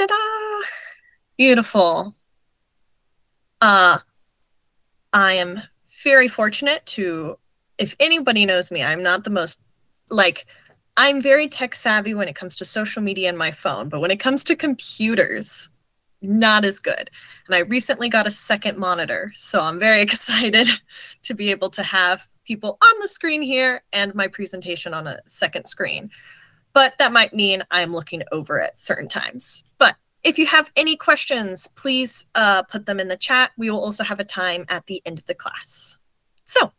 Ta-da! Beautiful. Uh, I am very fortunate to, if anybody knows me, I'm not the most, like, I'm very tech savvy when it comes to social media and my phone, but when it comes to computers, not as good. And I recently got a second monitor, so I'm very excited to be able to have people on the screen here and my presentation on a second screen. But that might mean I'm looking over at certain times. But if you have any questions, please put them in the chat. We will also have a time at the end of the class. So,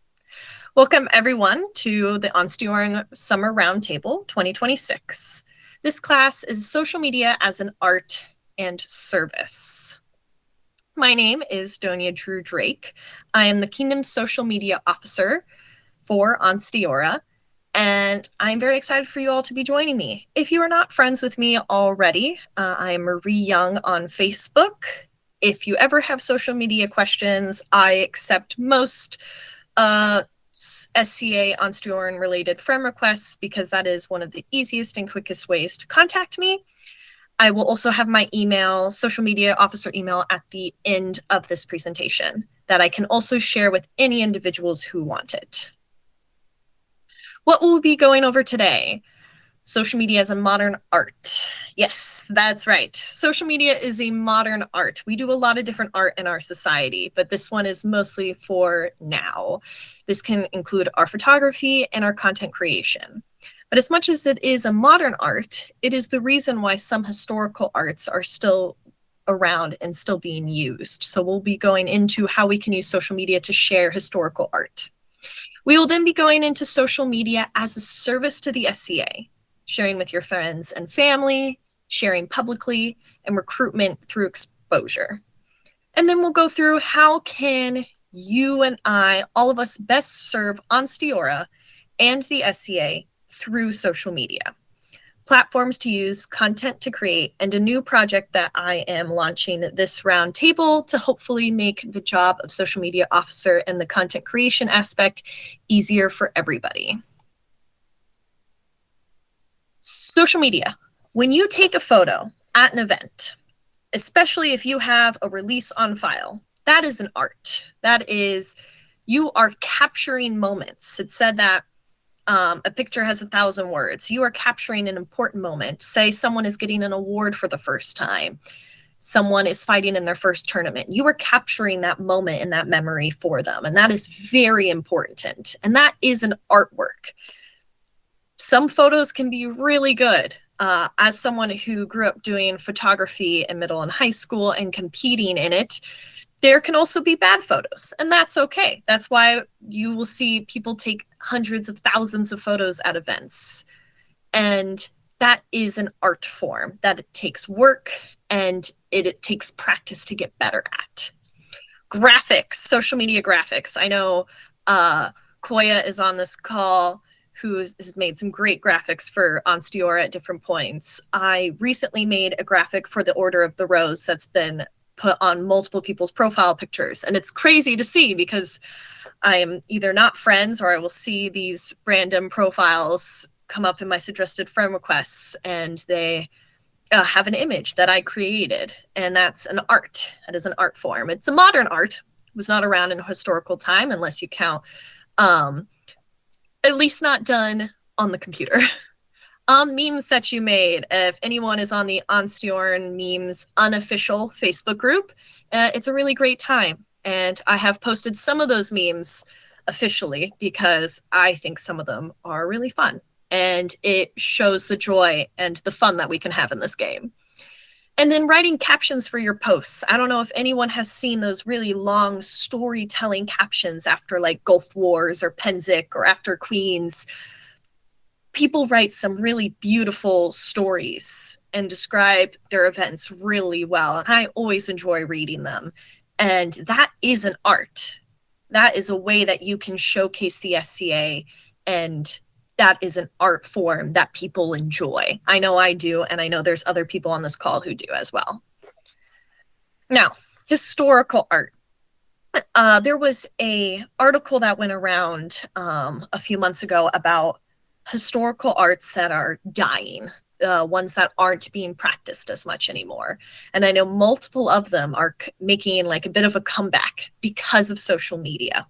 welcome everyone to the Ansteorra Summer Roundtable 2026. This class is Social Media as an Art and Service. My name is Donia Drew Drake. I am the Kingdom's Social Media Officer for Ansteorra, and I'm very excited for you all to be joining me. If you are not friends with me already, I am Marie Young on Facebook. If you ever have social media questions, I accept most SCA Ansteorra related friend requests because that is one of the easiest and quickest ways to contact me. I will also have my email, social media officer email, at the end of this presentation that I can also share with any individuals who want it. What will we be going over today? Social media as a modern art. Yes, that's right. Social media is a modern art. We do a lot of different art in our society, but this one is mostly for now. This can include our photography and our content creation. But as much as it is a modern art, it is the reason why some historical arts are still around and still being used. So we'll be going into how we can use social media to share historical art. We will then be going into social media as a service to the SCA, sharing with your friends and family, sharing publicly, and recruitment through exposure. And then we'll go through how can you and I, all of us, best serve Ansteorra and the SCA through social media. Platforms to use, content to create, and a new project that I am launching this round table to hopefully make the job of social media officer and the content creation aspect easier for everybody. Social media. When you take a photo at an event, especially if you have a release on file, that is an art. That is, you are capturing moments. It said that a picture has 1,000 words. You are capturing an important moment. Say someone is getting an award for the first time. Someone is fighting in their first tournament. You are capturing that moment and that memory for them. And that is very important. And that is an artwork. Some photos can be really good. As someone who grew up doing photography in middle and high school and competing in it, there can also be bad photos, and that's okay. That's why you will see people take hundreds of thousands of photos at events. And that is an art form that it takes work and it takes practice to get better at. Graphics, social media graphics. I know Koya is on this call, who has made some great graphics for Ansteorra at different points. I recently made a graphic for the Order of the Rose that's been put on multiple people's profile pictures. And it's crazy to see because I am either not friends or I will see these random profiles come up in my suggested friend requests and they have an image that I created. And that's an art. That is an art form. It's a modern art. It was not around in historical time unless you count, at least not done on the computer. Memes that you made. If anyone is on the Ansteorra Memes unofficial Facebook group, it's a really great time. And I have posted some of those memes officially because I think some of them are really fun. And it shows the joy and the fun that we can have in this game. And then writing captions for your posts. I don't know if anyone has seen those really long storytelling captions after like Gulf Wars or Penzik or after Queens. People write some really beautiful stories and describe their events really well. And I always enjoy reading them. And that is an art. That is a way that you can showcase the SCA, and that is an art form that people enjoy. I know I do, and I know there's other people on this call who do as well. Now, historical art. There was an article that went around a few months ago about historical arts that are dying. ones that aren't being practiced as much anymore. And I know multiple of them are making like a bit of a comeback because of social media.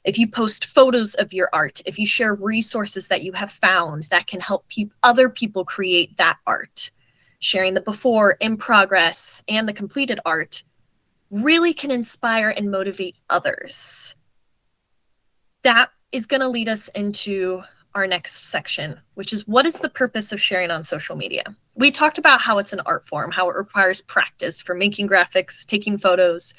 If you post photos of your art, if you share resources that you have found that can help other people create that art, sharing the before, in progress, and the completed art really can inspire and motivate others. That is going to lead us into our next section, which is what is the purpose of sharing on social media? We talked about how it's an art form, how it requires practice for making graphics, taking photos,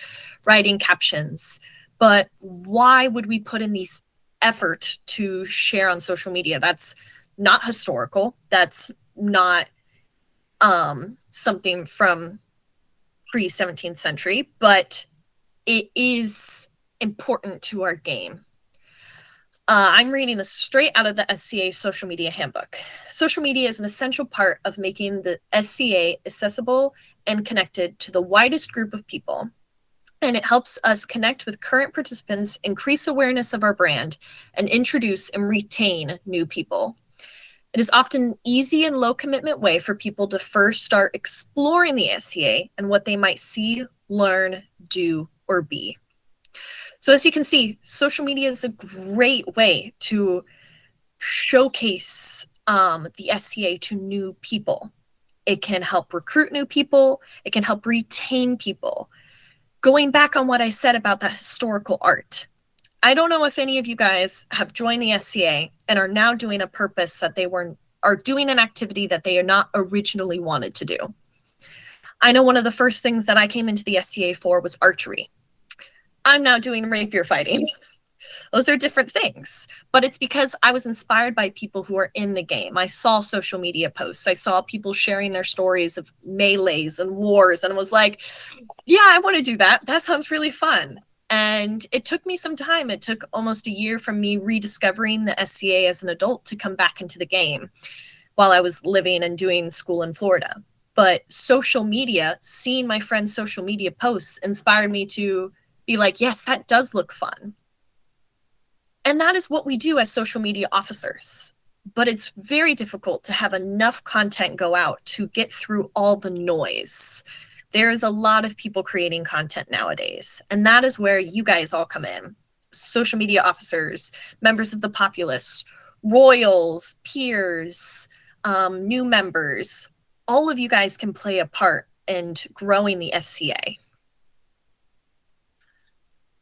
writing captions. But why would we put in these effort to share on social media? That's not historical. That's not something from pre-17th century, but it is important to our game. I'm reading this straight out of the SCA Social Media Handbook. Social media is an essential part of making the SCA accessible and connected to the widest group of people. And it helps us connect with current participants, increase awareness of our brand, and introduce and retain new people. It is often an easy and low commitment way for people to first start exploring the SCA and what they might see, learn, do, or be. So as you can see, social media is a great way to showcase the SCA to new people. It can help recruit new people. It can help retain people. Going back on what I said about the historical art, I don't know if any of you guys have joined the SCA and are now doing a purpose that are doing an activity that they are not originally wanted to do. I know one of the first things that I came into the SCA for was archery. I'm now doing rapier fighting. Those are different things, but it's because I was inspired by people who are in the game. I saw social media posts. I saw people sharing their stories of melees and wars, and was like, yeah, I want to do that. That sounds really fun. And it took me some time. It took almost a year from me rediscovering the SCA as an adult to come back into the game while I was living and doing school in Florida. But social media, seeing my friends' social media posts inspired me to be like, yes, that does look fun. And that is what we do as social media officers. But it's very difficult to have enough content go out to get through all the noise. There is a lot of people creating content nowadays, and that is where you guys all come in. Social media officers, members of the populace, royals, peers, new members, all of you guys can play a part in growing the SCA.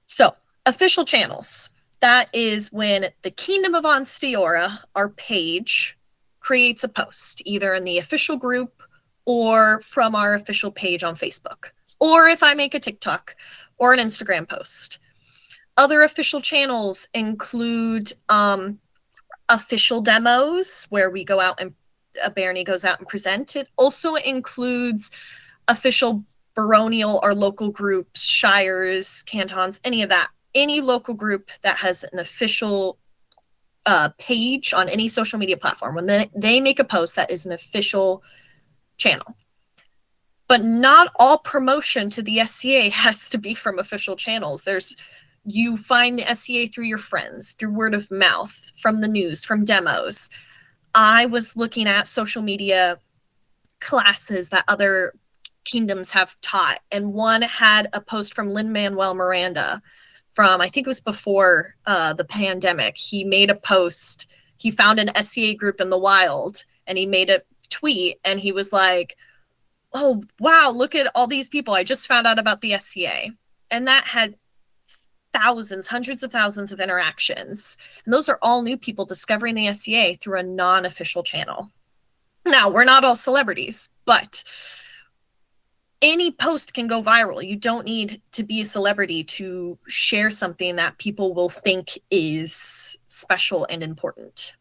So, official channels. That is when the Kingdom of Ansteorra, our page, creates a post, either in the official group or from our official page on Facebook, or if I make a TikTok or an Instagram post. Other official channels include official demos where we go out and Barony goes out and present. It also includes official baronial or local groups, shires, cantons, any of that. Any local group that has an official page on any social media platform, when they make a post, that is an official channel. But not all promotion to the SCA has to be from official channels. You find the SCA through your friends, through word of mouth, from the news, from demos. I was looking at social media classes that other kingdoms have taught, and one had a post from Lin-Manuel Miranda from, I think it was before the pandemic. He made a post. He found an SCA group in the wild, and he made a tweet, and he was like, oh, wow, look at all these people. I just found out about the SCA. And that had thousands, hundreds of thousands of interactions. And those are all new people discovering the SCA through a non-official channel. Now, we're not all celebrities, but any post can go viral. You don't need to be a celebrity to share something that people will think is special and important.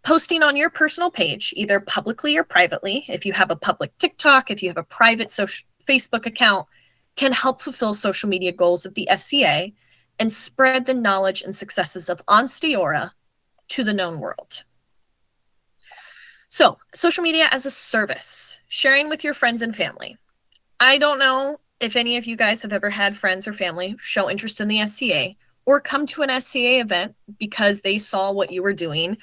Posting on your personal page, either publicly or privately, if you have a public TikTok, if you have a private Facebook account, can help fulfill social media goals of the SCA and spread the knowledge and successes of Ansteorra to the known world. So, social media as a service, sharing with your friends and family. I don't know if any of you guys have ever had friends or family show interest in the SCA or come to an SCA event because they saw what you were doing.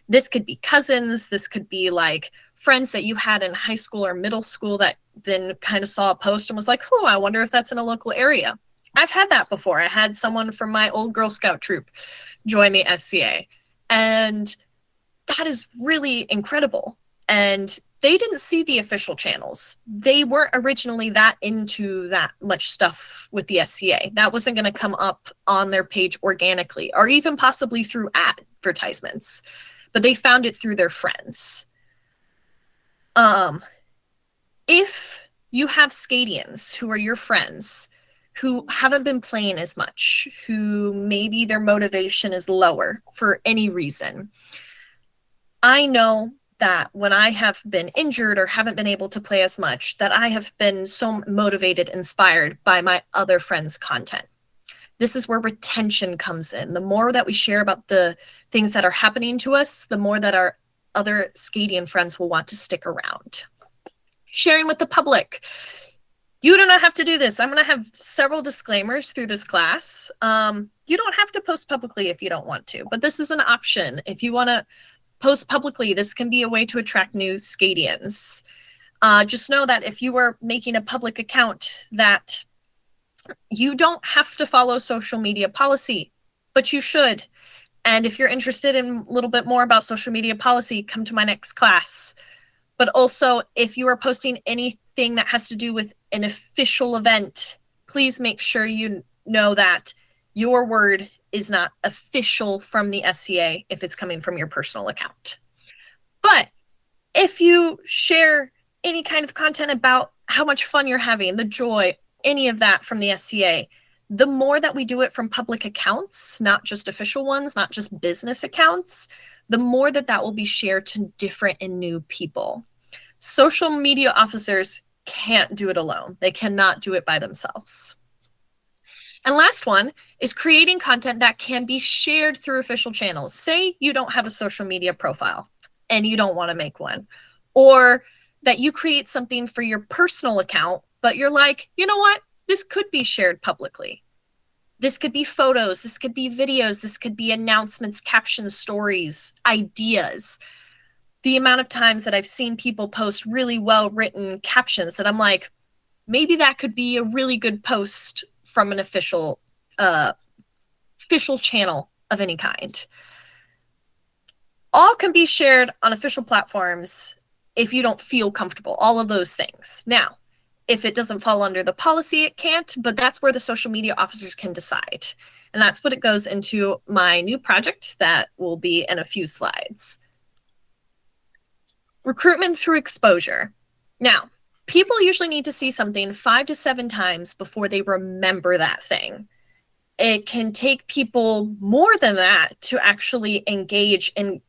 This could be cousins. This could be like friends that you had in high school or middle school that then kind of saw a post and was like, oh, I wonder if that's in a local area. I've had that before. I had someone from my old Girl Scout troop join the SCA. And that is really incredible. And they didn't see the official channels. They weren't originally that into that much stuff with the SCA. That wasn't going to come up on their page organically or even possibly through advertisements, but they found it through their friends. If you have Skadians who are your friends who haven't been playing as much, who maybe their motivation is lower for any reason, I know that when I have been injured or haven't been able to play as much, that I have been so motivated, inspired by my other friends' content. This is where retention comes in. The more that we share about the things that are happening to us, the more that our other Skadian friends will want to stick around. Sharing with the public. You do not have to do this. I'm going to have several disclaimers through this class. You don't have to post publicly if you don't want to, but this is an option. If you want to post publicly, this can be a way to attract new Skadians. Just know that if you are making a public account, that you don't have to follow social media policy, but you should. And if you're interested in a little bit more about social media policy, come to my next class. But also, if you are posting anything that has to do with an official event, please make sure you know that your word is not official from the SCA if it's coming from your personal account. But if you share any kind of content about how much fun you're having, the joy, any of that from the SCA, the more that we do it from public accounts, not just official ones, not just business accounts, the more that that will be shared to different and new people. Social media officers can't do it alone. They cannot do it by themselves. And last one is creating content that can be shared through official channels. Say you don't have a social media profile and you don't want to make one, or that you create something for your personal account, but you're like, you know what? This could be shared publicly. This could be photos, this could be videos, this could be announcements, captions, stories, ideas. The amount of times that I've seen people post really well-written captions that I'm like, maybe that could be a really good post from an official channel of any kind. All can be shared on official platforms if you don't feel comfortable, all of those things. Now, if it doesn't fall under the policy, it can't, but that's where the social media officers can decide. And that's what it goes into my new project that will be in a few slides. Recruitment through exposure. Now, people usually need to see something 5 to 7 times before they remember that thing. It can take people more than that to actually engage in,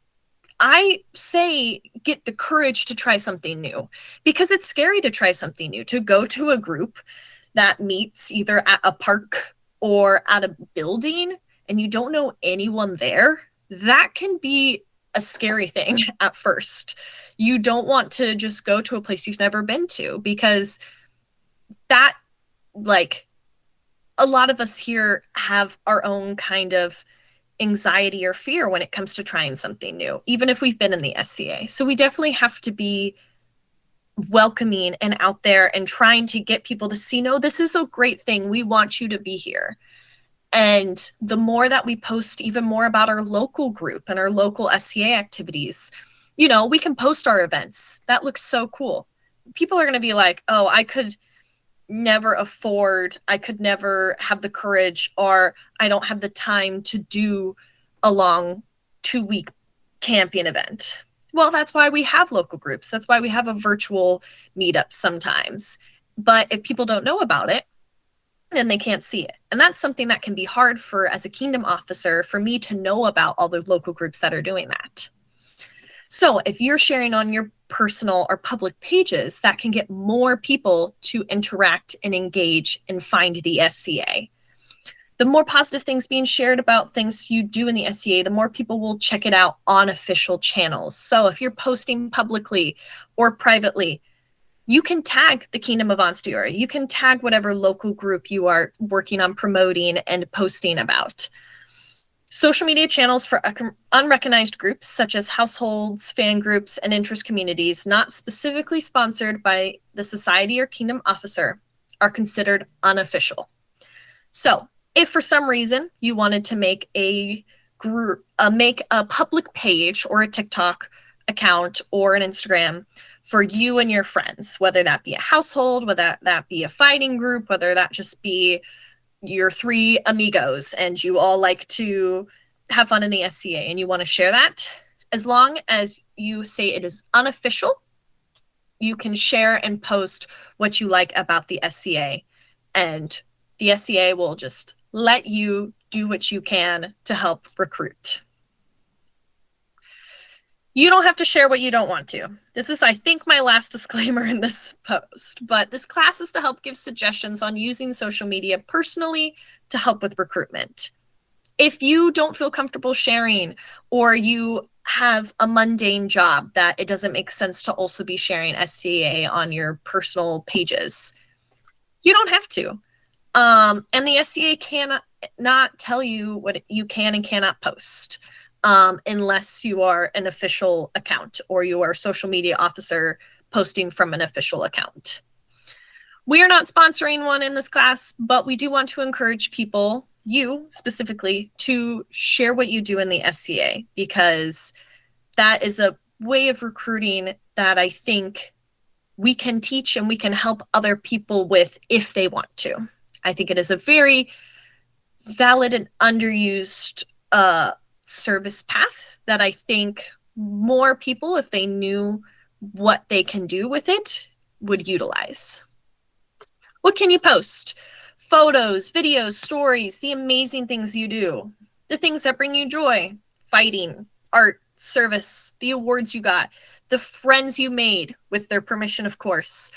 I say, get the courage to try something new, because it's scary to try something new, to go to a group that meets either at a park or at a building and you don't know anyone there. That can be a scary thing at first. You don't want to just go to a place you've never been to, because that, like, a lot of us here have our own kind of anxiety or fear when it comes to trying something new, even if we've been in the SCA. So we definitely have to be welcoming and out there and trying to get people to see, no, this is a great thing. We want you to be here. And the more that we post even more about our local group and our local SCA activities, you know, we can post our events. That looks so cool. People are going to be like, oh, I could never have the courage, or I don't have the time to do a long 2-week camping event. Well, that's why we have local groups. That's why we have a virtual meetup sometimes. But if people don't know about it, then they can't see it. And that's something that can be hard for, as a Kingdom officer, for me to know about all the local groups that are doing that. So if you're sharing on your personal or public pages, that can get more people to interact and engage and find the SCA. The more positive things being shared about things you do in the SCA, the more people will check it out on official channels. So if you're posting publicly or privately, you can tag the Kingdom of Ansteorra. You can tag whatever local group you are working on promoting and posting about. Social media channels for unrecognized groups such as households, fan groups, and interest communities not specifically sponsored by the society or kingdom officer are considered unofficial. So, if for some reason you wanted to make make a public page or a TikTok account or an Instagram for you and your friends, whether that be a household, whether that be a fighting group, whether that just be your three amigos and you all like to have fun in the SCA and you want to share that, as long as you say it is unofficial, you can share and post what you like about the SCA, and the SCA will just let you do what you can to help recruit. You don't have to share what you don't want to. This is, I think, my last disclaimer in this post, but this class is to help give suggestions on using social media personally to help with recruitment. If you don't feel comfortable sharing, or you have a mundane job that it doesn't make sense to also be sharing SCA on your personal pages, you don't have to. And the SCA cannot tell you what you can and cannot post. Unless you are an official account or you are a social media officer posting from an official account. We are not sponsoring one in this class, but we do want to encourage people, you specifically, to share what you do in the SCA, because that is a way of recruiting that I think we can teach and we can help other people with if they want to. I think it is a very valid and underused service path that I think more people, if they knew what they can do with it, would utilize. What can you post? Photos, videos, stories, the amazing things you do, the things that bring you joy, fighting, art, service, the awards you got, the friends you made, with their permission, of course,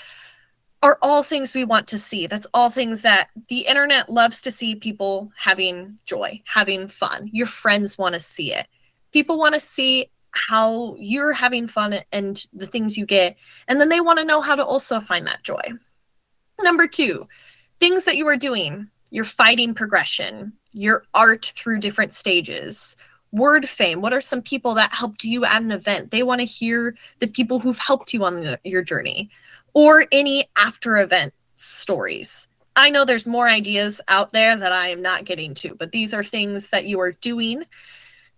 are all things we want to see. That's all things that the internet loves to see, people having joy, having fun. Your friends want to see it. People want to see how you're having fun and the things you get, and then they want to know how to also find that joy. Number 2, things that you are doing, your fighting progression, your art through different stages, word fame. What are some people that helped you at an event? They want to hear the people who've helped you on your journey. Or any after event stories. I know there's more ideas out there that I am not getting to, but these are things that you are doing.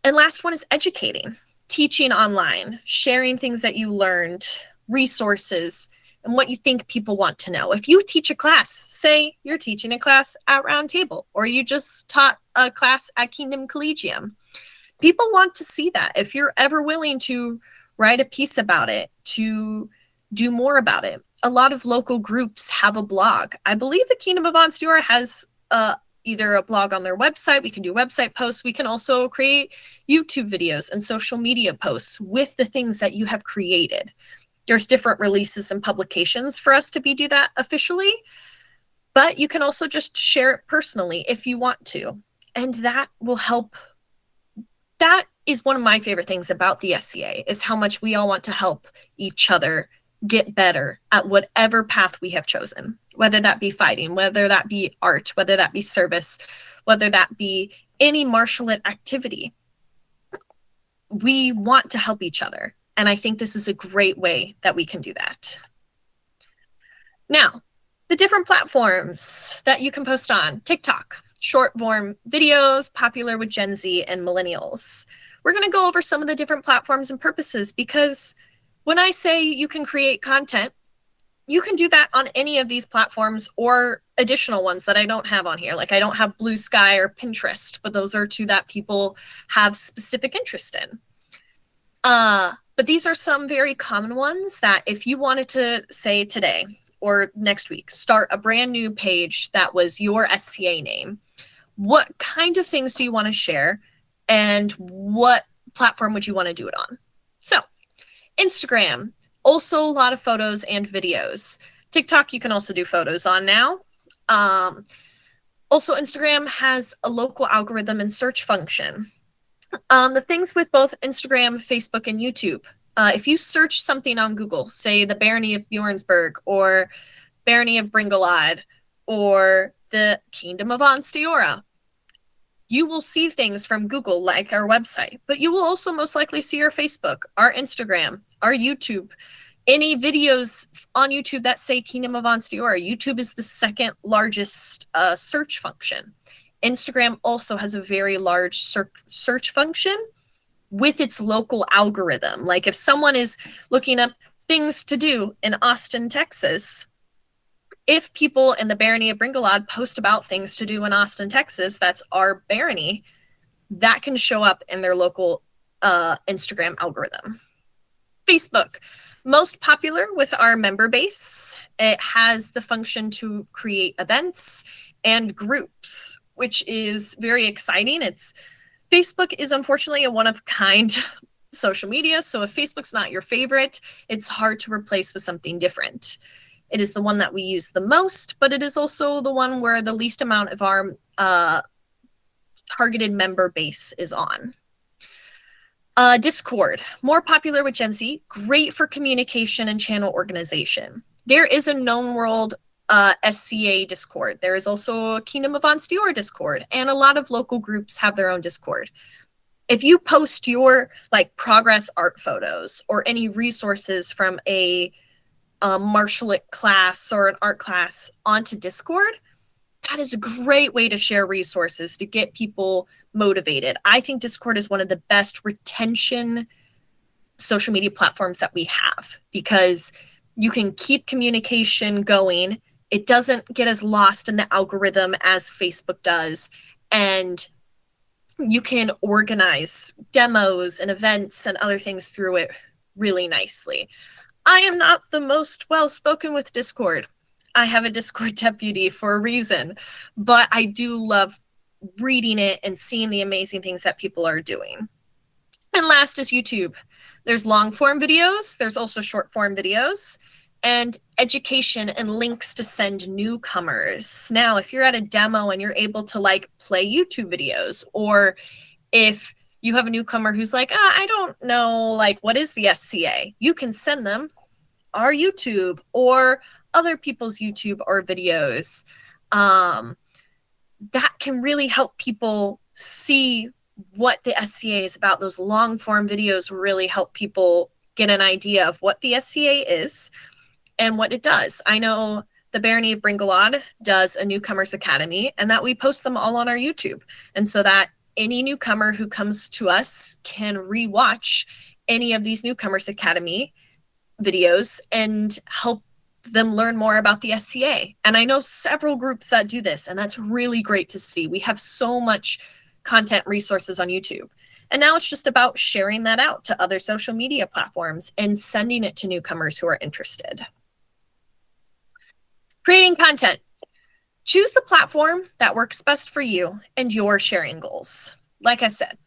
And last one is educating, teaching online, sharing things that you learned, resources, and what you think people want to know. If you teach a class, say you're teaching a class at Round Table, or you just taught a class at Kingdom Collegium, people want to see that. If you're ever willing to write a piece about it, to do more about it. A lot of local groups have a blog. I believe the Kingdom of Ansteorra has either a blog on their website. We can do website posts. We can also create YouTube videos and social media posts with the things that you have created. There's different releases and publications for us to do that officially, but you can also just share it personally if you want to. And that will help. That is one of my favorite things about the SCA, is how much we all want to help each other get better at whatever path we have chosen, whether that be fighting, whether that be art, whether that be service, whether that be any martial art activity. We want to help each other, and I think this is a great way that we can do that. Now, the different platforms that you can post on. TikTok, short form videos, popular with Gen Z and millennials. We're going to go over some of the different platforms and purposes, because when I say you can create content, you can do that on any of these platforms or additional ones that I don't have on here. Like I don't have Blue Sky or Pinterest, but those are two that people have specific interest in. But these are some very common ones that if you wanted to, say today or next week, start a brand new page that was your SCA name, what kind of things do you want to share, and what platform would you want to do it on? So Instagram, also a lot of photos and videos. TikTok, you can also do photos on now. Also, Instagram has a local algorithm and search function. The things with both Instagram, Facebook, and YouTube, if you search something on Google, say the Barony of Bjornsburg or Barony of Bringelad or the Kingdom of Ansteorra, You will see things from Google, like our website, but you will also most likely see our Facebook, our Instagram, our YouTube, any videos on YouTube that say Kingdom of Ansteorra. YouTube is the second largest search function. Instagram also has a very large search function with its local algorithm. Like if someone is looking up things to do in Austin, Texas, if people in the barony of Bringalad post about things to do in Austin, Texas, that's our barony, that can show up in their local Instagram algorithm. Facebook, most popular with our member base. It has the function to create events and groups, which is very exciting. Facebook is unfortunately a one-of-kind social media, so if Facebook's not your favorite, it's hard to replace with something different. It is the one that we use the most, but it is also the one where the least amount of our targeted member base is on. Discord, more popular with Gen Z, great for communication and channel organization. There is a known world SCA Discord. There is also a Kingdom of Ansteorra Discord, and a lot of local groups have their own Discord. If you post your like progress art photos or any resources from a martial art class or an art class onto Discord, that is a great way to share resources to get people motivated. I think Discord is one of the best retention social media platforms that we have because you can keep communication going. It doesn't get as lost in the algorithm as Facebook does. And you can organize demos and events and other things through it really nicely. I am not the most well-spoken with Discord. I have a Discord deputy for a reason, but I do love reading it and seeing the amazing things that people are doing. And last is YouTube. There's long form videos. There's also short form videos and education and links to send newcomers. Now, if you're at a demo and you're able to like play YouTube videos, or if you have a newcomer who's like, I don't know, like, what is the SCA? You can send them our YouTube or other people's YouTube or videos. That can really help people see what the SCA is about. Those long form videos really help people get an idea of what the SCA is and what it does. I know the Barony of Bringalad does a Newcomers Academy, and that we post them all on our YouTube. And so that any newcomer who comes to us can rewatch any of these Newcomers Academy videos and help them learn more about the SCA. And I know several groups that do this, and that's really great to see. We have so much content resources on YouTube. And now it's just about sharing that out to other social media platforms and sending it to newcomers who are interested. Creating content. Choose the platform that works best for you and your sharing goals. Like I said,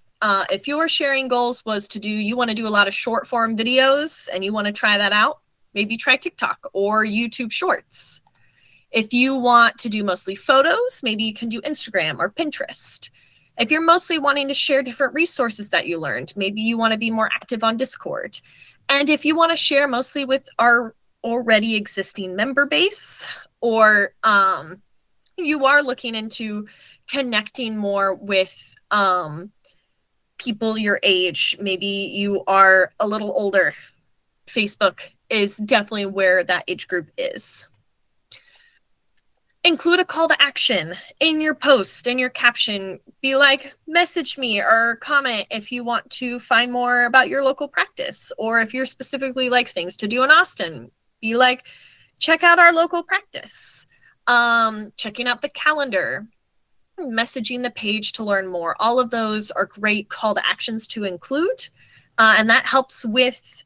if your sharing goals was to do, you want to do a lot of short form videos and you want to try that out, maybe try TikTok or YouTube Shorts. If you want to do mostly photos, maybe you can do Instagram or Pinterest. If you're mostly wanting to share different resources that you learned, maybe you want to be more active on Discord. And if you want to share mostly with our already existing member base, or you are looking into connecting more with people your age, maybe you are a little older, Facebook is definitely where that age group is. Include a call to action in your post, in your caption. Be like, message me or comment if you want to find more about your local practice, or if you're specifically like things to do in Austin. Be like, check out our local practice. Checking out the calendar, messaging the page to learn more. All of those are great call to actions to include. And that helps with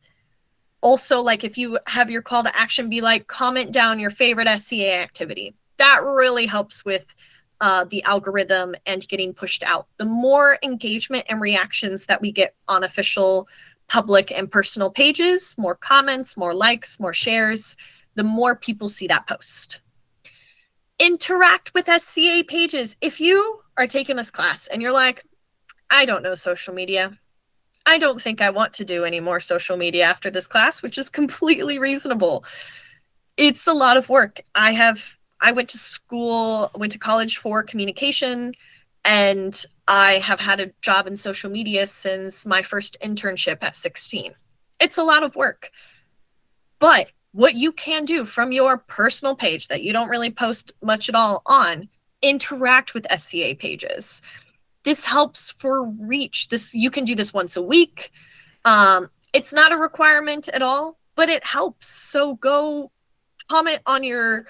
also, like, if you have your call to action be like, comment down your favorite SCA activity. That really helps with the algorithm and getting pushed out. The more engagement and reactions that we get on official public and personal pages, more comments, more likes, more shares, the more people see that post. Interact with SCA pages. If you are taking this class and you're like, I don't know social media, I don't think I want to do any more social media after this class, which is completely reasonable. It's a lot of work. I went to college for communication, and I have had a job in social media since my first internship at 16. It's a lot of work. But what you can do from your personal page that you don't really post much at all on, interact with SCA pages. This helps for reach. You can do this once a week. It's not a requirement at all, but it helps. So go comment on your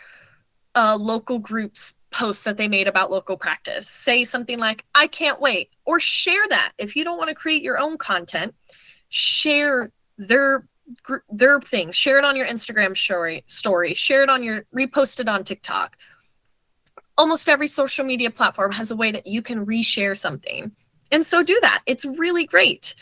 local group's posts that they made about local practice. Say something like, I can't wait, or share that. If you don't want to create your own content, share their things. Share it on your Instagram story. Share it on repost it on TikTok. Almost every social media platform has a way that you can reshare something. And so do that. It's really great.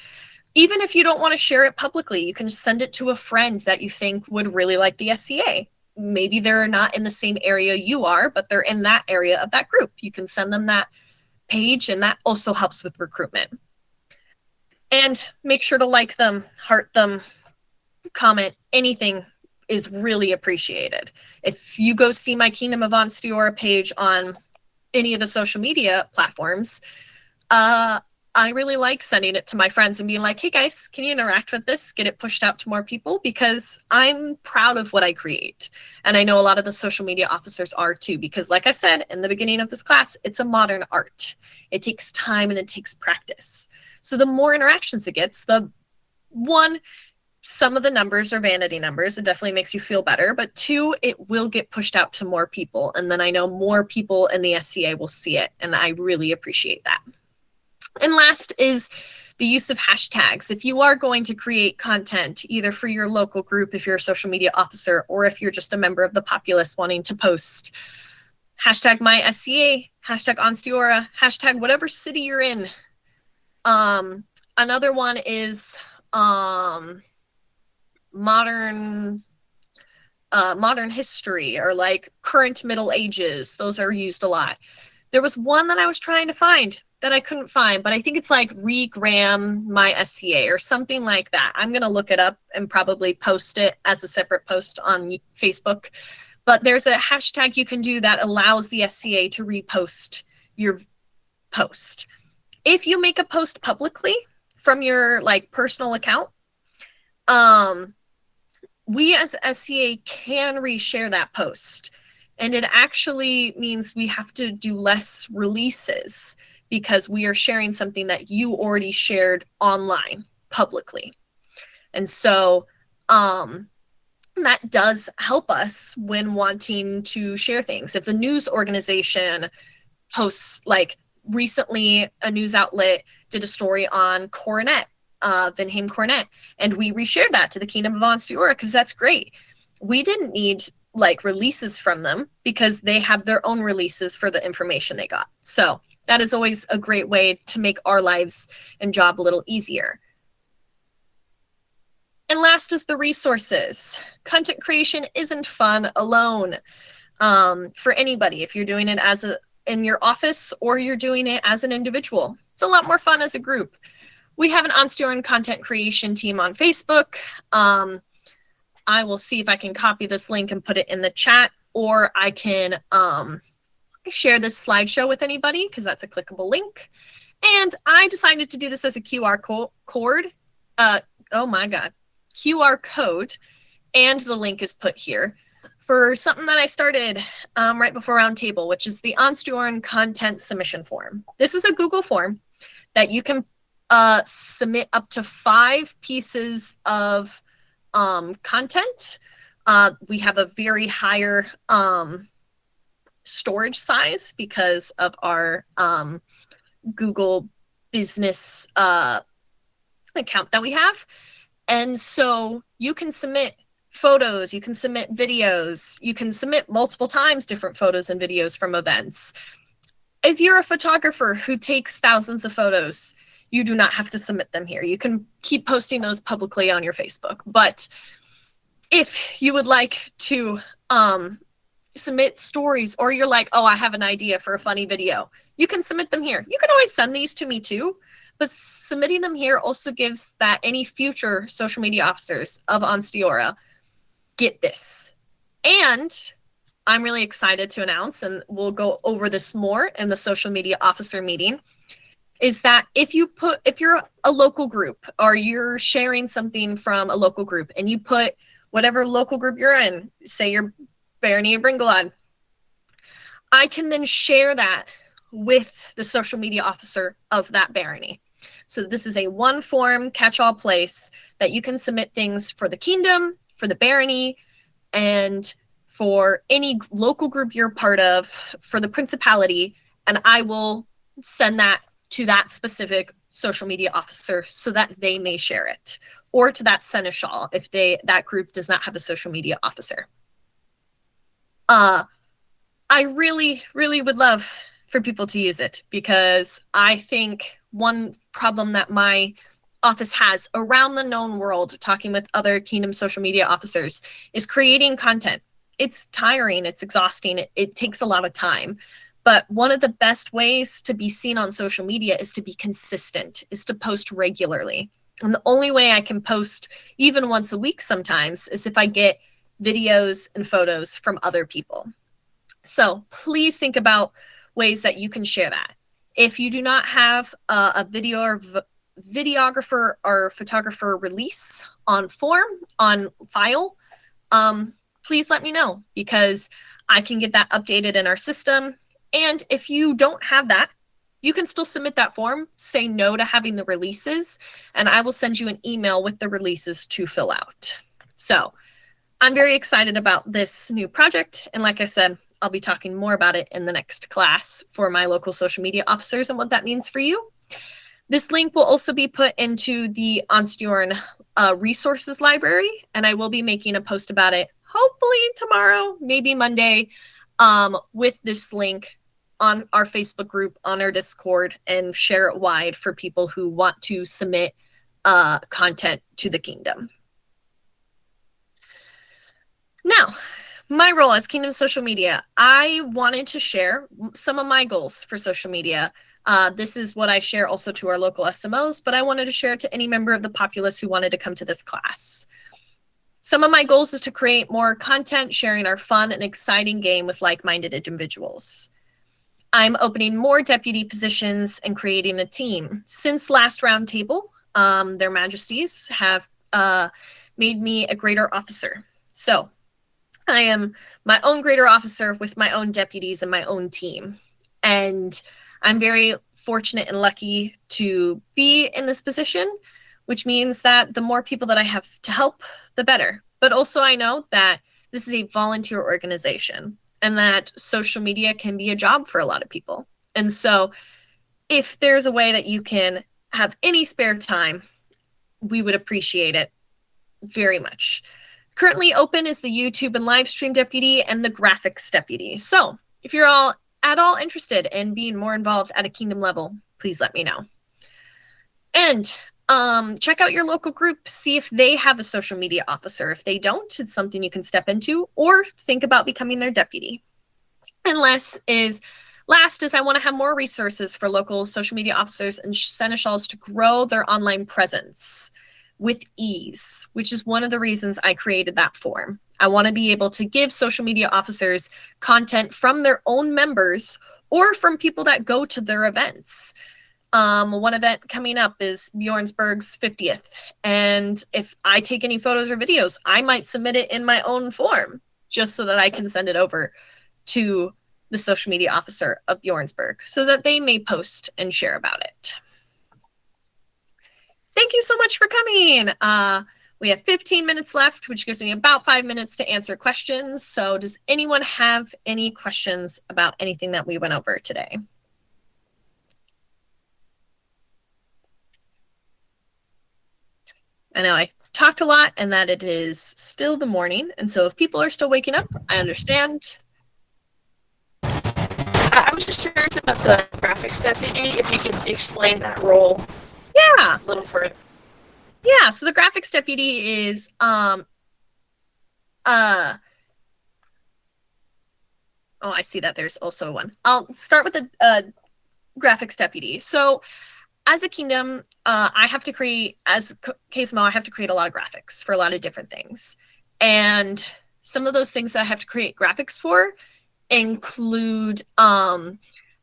Even if you don't want to share it publicly, you can send it to a friend that you think would really like the SCA. Maybe they're not in the same area you are, but they're in that area of that group. You can send them that page, and that also helps with recruitment. And make sure to like them, heart them, comment. Anything is really appreciated. If you go see my Kingdom of Ansteorra page on any of the social media platforms, I really like sending it to my friends and being like, hey guys, can you interact with this? Get it pushed out to more people, because I'm proud of what I create. And I know a lot of the social media officers are too, because like I said in the beginning of this class, it's a modern art. It takes time and it takes practice. So the more interactions it gets, some of the numbers are vanity numbers. It definitely makes you feel better. But 2, it will get pushed out to more people. And then I know more people in the SCA will see it. And I really appreciate that. And last is the use of hashtags. If you are going to create content, either for your local group, if you're a social media officer, or if you're just a member of the populace wanting to post, hashtag #mySCA, hashtag Ansteorra, hashtag whatever city you're in. Another one is modern history, or like current Middle Ages. Those are used a lot. There was one that I was trying to find that I couldn't find, but I think it's like regram my SCA or something like that. I'm going to look it up and probably post it as a separate post on Facebook. But there's a hashtag you can do that allows the SCA to repost your post. If you make a post publicly from your like personal account, we as SCA can reshare that post. And it actually means we have to do less releases because we are sharing something that you already shared online publicly. And so that does help us when wanting to share things. If a news organization posts, like recently a news outlet did a story on Coronet, Vinheim Coronet, and we reshared that to the Kingdom of Ansteorra because that's great. We didn't need like releases from them because they have their own releases for the information they got. So that is always a great way to make our lives and job a little easier. And last is the resources. Content creation isn't fun alone for anybody. If you're doing it in your office or you're doing it as an individual, it's a lot more fun as a group. We have an Ansteorran content creation team on Facebook. I will see if I can copy this link and put it in the chat, or I can share this slideshow with anybody because that's a clickable link. And I decided to do this as a QR code. Oh my God. QR code. And the link is put here for something that I started right before Roundtable, which is the Ansteorran content submission form. This is a Google form that you can submit up to 5 pieces of content. We have a very higher storage size because of our Google business account that we have. And so you can submit photos, you can submit videos, you can submit multiple times different photos and videos from events. If you're a photographer who takes thousands of photos, you do not have to submit them here. You can keep posting those publicly on your Facebook. But if you would like to submit stories, or you're like, oh, I have an idea for a funny video, you can submit them here. You can always send these to me too, but submitting them here also gives that any future social media officers of Ansteorra get this. And I'm really excited to announce, and we'll go over this more in the social media officer meeting, is that if you're a local group or you're sharing something from a local group and you put whatever local group you're in, say you're Barony of Bringalad, I can then share that with the social media officer of that barony. So this is a one form catch-all place that you can submit things for the kingdom, for the barony, and for any local group you're part of, for the principality, and I will send that to that specific social media officer so that they may share it, or to that seneschal if that group does not have a social media officer. I really, really would love for people to use it, because I think one problem that my office has around the known world, talking with other Kingdom social media officers, is creating content. It's tiring, it's exhausting, it takes a lot of time. But one of the best ways to be seen on social media is to be consistent, is to post regularly. And the only way I can post even once a week sometimes is if I get videos and photos from other people. So please think about ways that you can share that. If you do not have a video or videographer or photographer release on file, please let me know, because I can get that updated in our system. And if you don't have that, you can still submit that form, say no to having the releases, and I will send you an email with the releases to fill out. So I'm very excited about this new project. And like I said, I'll be talking more about it in the next class for my local social media officers and what that means for you. This link will also be put into the Ansteorra resources library, and I will be making a post about it hopefully tomorrow, maybe Monday, with this link on our Facebook group, on our Discord, and share it wide for people who want to submit content to the kingdom. Now, my role as Kingdom Social Media, I wanted to share some of my goals for social media. This is what I share also to our local SMOs, but I wanted to share it to any member of the populace who wanted to come to this class. Some of my goals is to create more content, sharing our fun and exciting game with like-minded individuals. I'm opening more deputy positions and creating a team. Since last roundtable, their majesties have made me a greater officer. So I am my own greater officer with my own deputies and my own team. And I'm very fortunate and lucky to be in this position, which means that the more people that I have to help, the better. But also I know that this is a volunteer organization and that social media can be a job for a lot of people. And so if there's a way that you can have any spare time, we would appreciate it very much. Currently open is the YouTube and live stream deputy and the graphics deputy. So if you're all at all interested in being more involved at a kingdom level, please let me know. And check out your local group, see if they have a social media officer. If they don't, it's something you can step into, or think about becoming their deputy. And last is I want to have more resources for local social media officers and seneschals to grow their online presence with ease, which is one of the reasons I created that form. I want to be able to give social media officers content from their own members or from people that go to their events. One event coming up is Bjornsberg's 50th. And if I take any photos or videos, I might submit it in my own form just so that I can send it over to the social media officer of Bjornsberg so that they may post and share about it. Thank you so much for coming. We have 15 minutes left, which gives me about 5 minutes to answer questions. So does anyone have any questions about anything that we went over today? I know I talked a lot and that it is still the morning. And so if people are still waking up, I understand. I was just curious about the graphics deputy, if you could explain that role. Yeah. A little further. Yeah, so the graphics deputy is oh, I see that there's also one. I'll start with the graphics deputy. So as a kingdom, I have to create, as KSMO, I have to create a lot of graphics for a lot of different things. And some of those things that I have to create graphics for include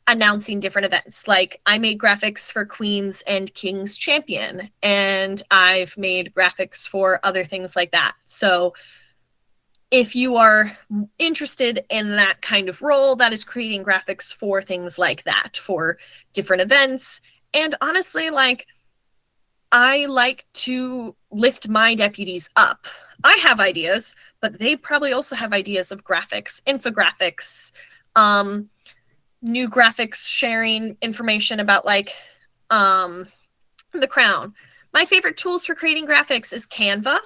announcing different events. Like I made graphics for Queens and Kings Champion, and I've made graphics for other things like that. So if you are interested in that kind of role, that is creating graphics for things like that, for different events. And honestly, like, I like to lift my deputies up. I have ideas, but they probably also have ideas of graphics, infographics, new graphics, sharing information about like the crown. My favorite tools for creating graphics is Canva.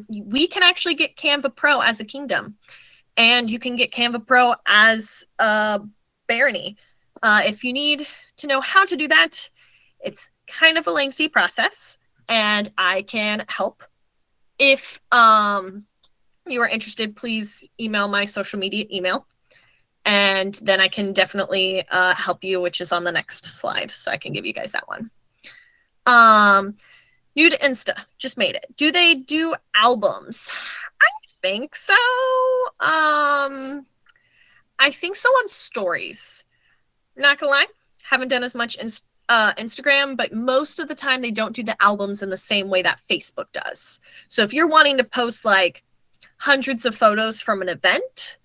We can actually get Canva Pro as a kingdom, and you can get Canva Pro as a barony. If you need to know how to do that, it's kind of a lengthy process, and I can help. If you are interested, please email my social media email, and then I can definitely help you, which is on the next slide, so I can give you guys that one. New to Insta, just made it. Do they do albums? I think so. I think so on stories. Not gonna lie, haven't done as much Instagram, but most of the time they don't do the albums in the same way that Facebook does. So if you're wanting to post like hundreds of photos from an event,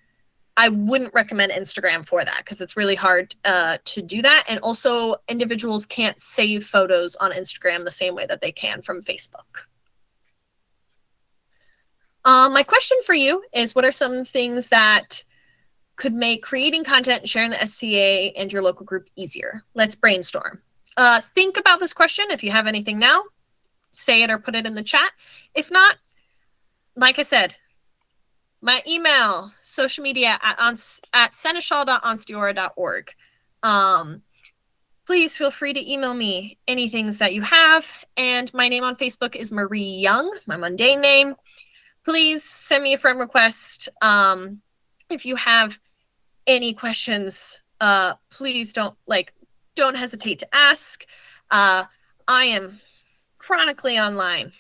I wouldn't recommend Instagram for that because it's really hard to do that. And also, individuals can't save photos on Instagram the same way that they can from Facebook. My question for you is, what are some things that could make creating content and sharing the SCA and your local group easier? Let's brainstorm. Think about this question. If you have anything now, say it or put it in the chat. If not, like I said, my email, social media at seneschal.ansteorra.org. Please feel free to email me any things that you have. And my name on Facebook is Marie Young, my mundane name. Please send me a friend request. If you have any questions, please don't hesitate to ask. I am chronically online.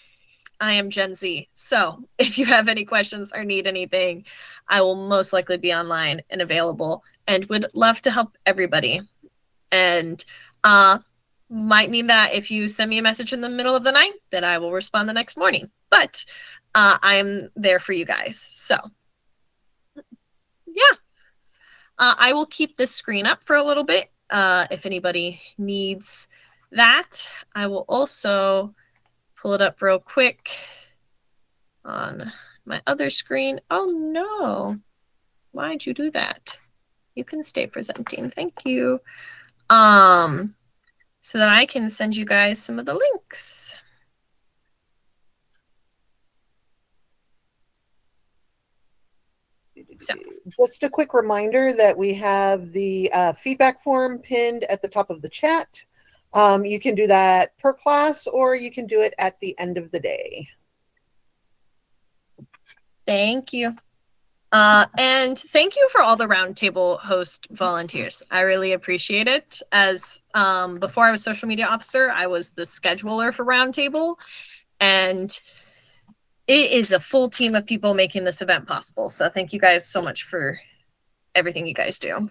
I am Gen Z. So if you have any questions or need anything, I will most likely be online and available and would love to help everybody. And might mean that if you send me a message in the middle of the night, that I will respond the next morning. But I am there for you guys. So yeah, I will keep this screen up for a little bit. If anybody needs that, I will also pull it up real quick on my other screen. Oh no, why'd you do that? You can stay presenting, thank you. So that I can send you guys some of the links. So. Just a quick reminder that we have the feedback form pinned at the top of the chat. You can do that per class, or you can do it at the end of the day. Thank you. And thank you for all the roundtable host volunteers. I really appreciate it. As before I was social media officer, I was the scheduler for roundtable, and it is a full team of people making this event possible. So thank you guys so much for everything you guys do.